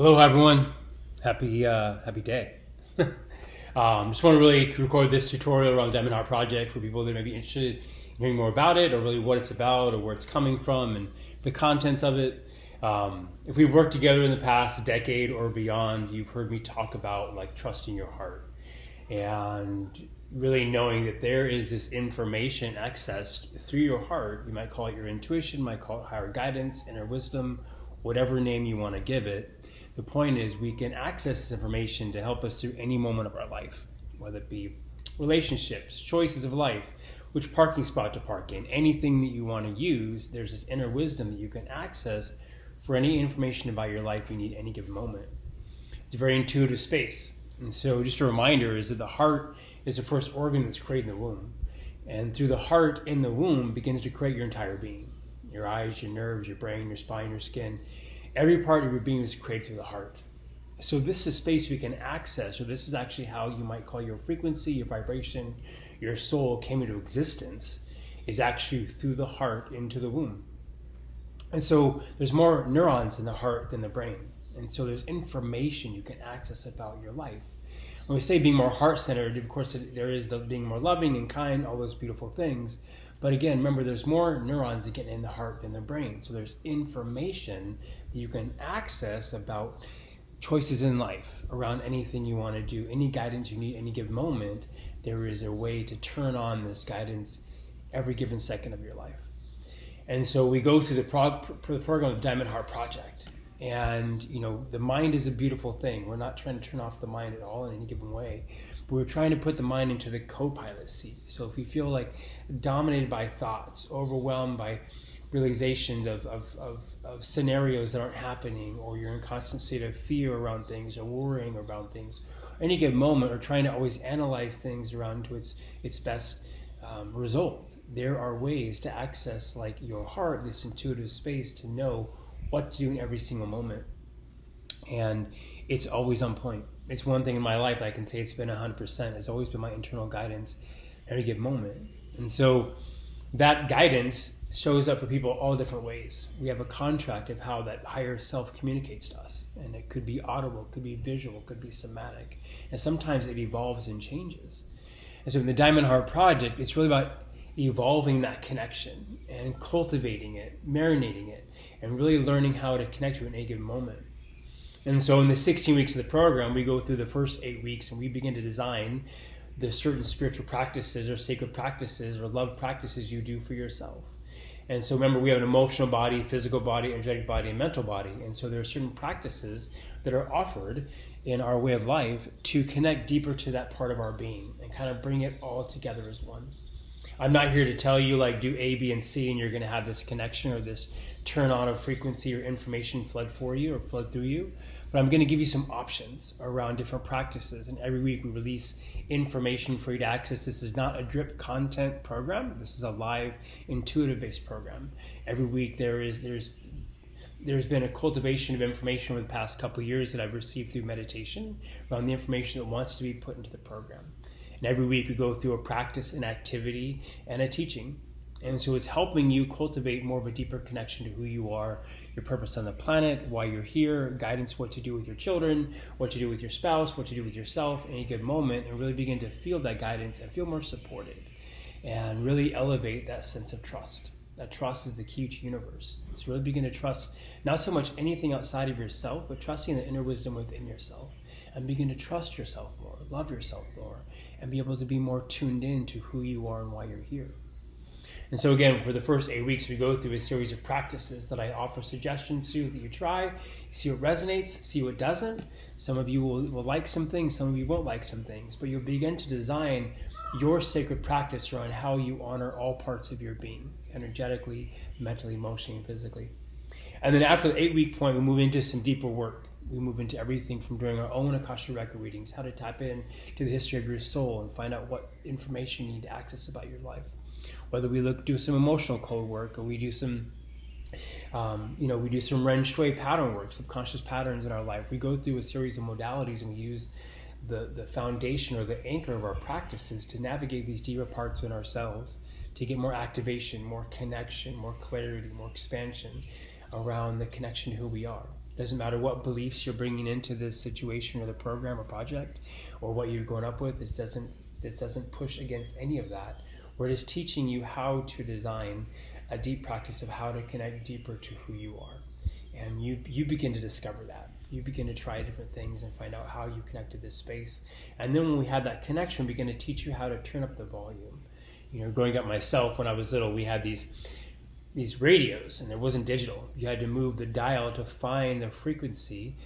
Hello, everyone. Happy day. Just want to really record this tutorial around the Diamond Heart Project for people that may be interested in hearing more about it, or really what it's about, or where it's coming from, and the contents of it. If we've worked together in the past decade or beyond, you've heard me talk about like trusting your heart and really knowing that there is this information accessed through your heart. You might call it your intuition, might call it higher guidance, inner wisdom, whatever name you want to give it. The point is we can access this information to help us through any moment of our life, whether it be relationships, choices of life, which parking spot to park in, anything that you want to use. There's this inner wisdom that you can access for any information about your life you need any given moment. It's a very intuitive space. And so just a reminder is that the heart is the first organ that's created in the womb. And through the heart in the womb begins to create your entire being. Your eyes, your nerves, your brain, your spine, your skin. Every part of your being is created through the heart. So this is space we can access, or this is actually how you might call your frequency, your vibration, your soul came into existence, is actually through the heart into the womb. And so there's more neurons in the heart than the brain. And so there's information you can access about your life. When we say being more heart-centered, of course, there is the being more loving and kind, all those beautiful things. But again, remember, there's more neurons that get in the heart than the brain. So there's information that you can access about choices in life, around anything you want to do, any guidance you need, any given moment. There is a way to turn on this guidance every given second of your life. And so we go through the program of the Diamond Heart Project. And, the mind is a beautiful thing. We're not trying to turn off the mind at all in any given way. But we're trying to put the mind into the co-pilot seat. So if you feel like dominated by thoughts, overwhelmed by realizations of scenarios that aren't happening, or you're in constant state of fear around things, or worrying around things, any given moment, or trying to always analyze things around to its best result, there are ways to access like your heart, this intuitive space to know what to do in every single moment. And it's always on point. It's one thing in my life I can say it's been 100%. It's always been my internal guidance every given moment. And so that guidance shows up for people all different ways. We have a contract of how that higher self communicates to us. And it could be audible, it could be visual, it could be somatic. And sometimes it evolves and changes. And so in the Diamond Heart Project, it's really about evolving that connection and cultivating it, marinating it, and really learning how to connect to it in a given moment. And so in the 16 weeks of the program, we go through the first 8 weeks and we begin to design the certain spiritual practices or sacred practices or love practices you do for yourself. And so remember, we have an emotional body, physical body, energetic body, and mental body. And so there are certain practices that are offered in our way of life to connect deeper to that part of our being and kind of bring it all together as one. I'm not here to tell you like do A, B, and C and you're going to have this connection or this turn on of frequency or information flood for you or flood through you. But I'm going to give you some options around different practices. And every week we release information for you to access. This is not a drip content program. This is a live intuitive-based program. Every week there's been a cultivation of information over the past couple of years that I've received through meditation around the information that wants to be put into the program. And every week we go through a practice, an activity, and a teaching. And so it's helping you cultivate more of a deeper connection to who you are, your purpose on the planet, why you're here, guidance, what to do with your children, what to do with your spouse, what to do with yourself in any good moment, and really begin to feel that guidance and feel more supported and really elevate that sense of trust. That trust is the key to universe. So really begin to trust not so much anything outside of yourself, but trusting the inner wisdom within yourself. And begin to trust yourself more, love yourself more, and be able to be more tuned in to who you are and why you're here. And so again, for the first 8 weeks, we go through a series of practices that I offer suggestions to that you try, see what resonates, see what doesn't. Some of you will like some things, some of you won't like some things, but you'll begin to design your sacred practice around how you honor all parts of your being, energetically, mentally, emotionally, and physically. And then after the 8-week point, we move into some deeper work. We move into everything from doing our own Akasha record readings, how to tap in to the history of your soul and find out what information you need to access about your life. Whether we do some emotional code work, or we do some, we do some Ren Shui pattern work, subconscious patterns in our life. We go through a series of modalities and we use the foundation or the anchor of our practices to navigate these deeper parts in ourselves, to get more activation, more connection, more clarity, more expansion around the connection to who we are. Doesn't matter what beliefs you're bringing into this situation or the program or project, or what you're growing up with. It doesn't push against any of that. We're just teaching you how to design a deep practice of how to connect deeper to who you are. And you begin to discover that. You begin to try different things and find out how you connect to this space. And then when we have that connection, we begin to teach you how to turn up the volume. Growing up myself, when I was little, we had these radios, and it wasn't digital. You had to move the dial to find the frequency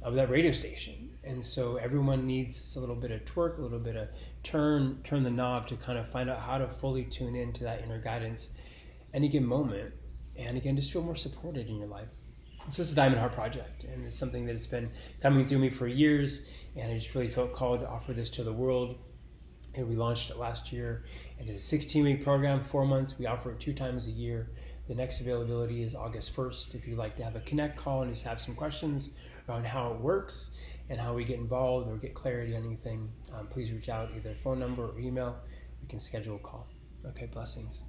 of that radio station. And so everyone needs a little bit of twerk, a little bit of turn the knob to kind of find out how to fully tune into that inner guidance any given moment. And again, just feel more supported in your life. This is a Diamond Heart project, and it's something that has been coming through me for years, and I just really felt called to offer this to the world. And we launched it last year, and it's a 16-week program, 4 months. We offer it 2 times a year. The next availability is August 1st. If you'd like to have a connect call and just have some questions around how it works and how we get involved or get clarity on anything, please reach out, either phone number or email. We can schedule a call. Okay, blessings.